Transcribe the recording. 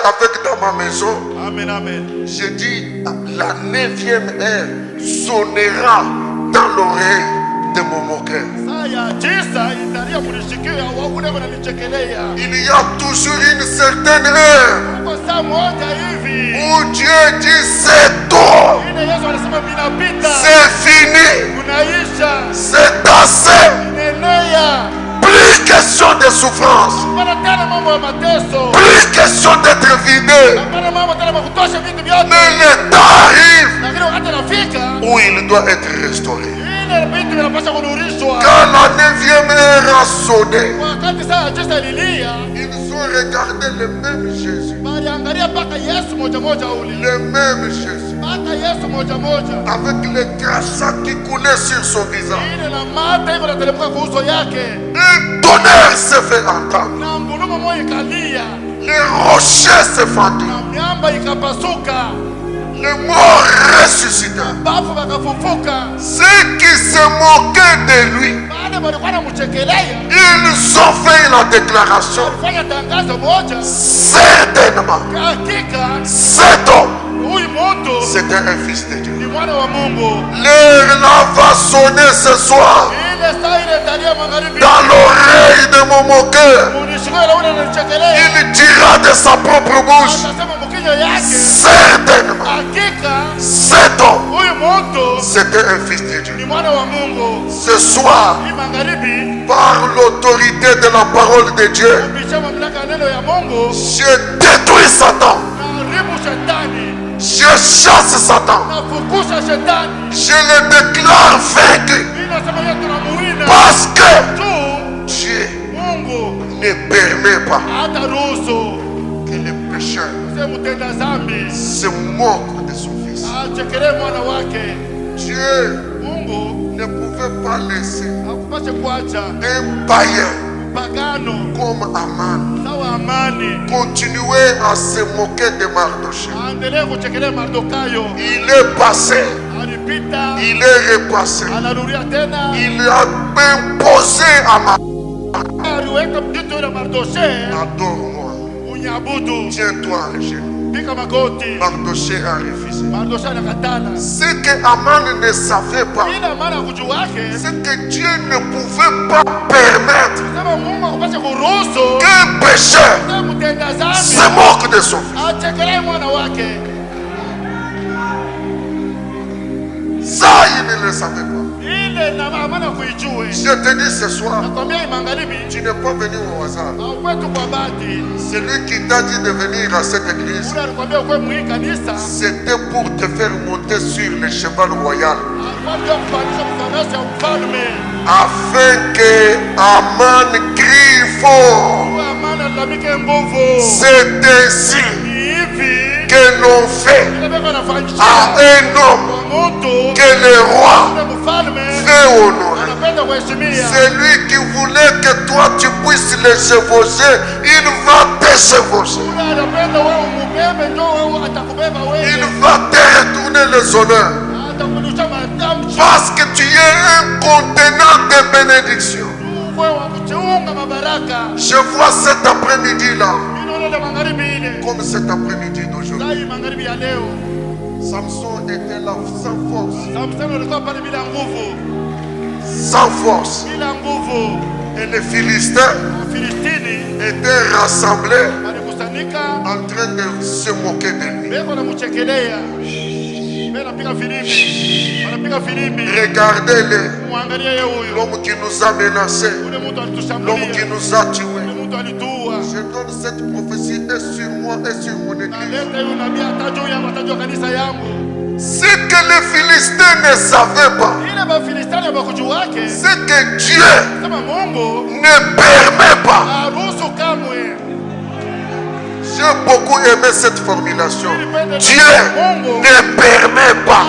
avec dans ma maison. Amen, amen. J'ai dit, la 9e heure sonnera dans l'oreille de mon moqueur. Il y a toujours une certaine heure où Dieu dit c'est trop, c'est fini, c'est assez. Plus question de souffrance, plus question d'être vidé. Mais le temps arrive où il doit être restauré. Quand la 9e heure a sonné, ils ont regardé le même Jésus. Le même Jésus. Avec le crachat qui coulait sur son visage. Un tonnerre s'est fait entendre. Les rochers se fendirent. Les morts ressuscitèrent. Ceux qui se moquaient de lui, ils ont fait la déclaration. Certainement, cet homme, c'était un fils de Dieu. L'heure là va sonner ce soir dans l'oreille de mon moqueur. Il dira de sa propre bouche, certainement, cet homme, c'était un fils de Dieu. Ce soir, par l'autorité de la parole de Dieu, je détruis Satan. Je chasse Satan. Je le déclare vaincu. Parce que Dieu ne permet pas que le pécheur se moque de son fils. Dieu ne pouvait pas laisser un païen comme Aman continuer à se moquer de Mardochée. Il est passé, il est repassé, il a imposé à adore-moi, tiens-toi à genoux. Mardochée a refusé. Ce que Aman ne savait pas, c'est que Dieu ne pouvait pas permettre qu'un pécheur se moque de son fils. Ça, il ne le savait pas. Je te dis ce soir, tu n'es pas venu au hasard. C'est lui qui t'a dit de venir à cette église. C'était pour te faire monter sur le cheval royal, afin que Aman crie fort. C'est ainsi que l'on fait à un homme que le roi fait honorer. C'est lui qui voulait que toi tu puisses le chevaucher. Il va te chevaucher. Il va te retourner les honneurs. Parce que tu es un contenant de bénédiction. Je vois cet après-midi-là comme cet après-midi d'aujourd'hui. Samson était là sans force. Sans force. Et les Philistins étaient rassemblés en train de se moquer de lui. Regardez-le, l'homme qui nous a menacés, l'homme qui nous a tués. Je donne cette prophétie et sur moi et sur mon église. Ce que les Philistins ne savaient pas, c'est que Dieu ne permet pas. J'ai beaucoup aimé cette formulation. Dieu ne permet pas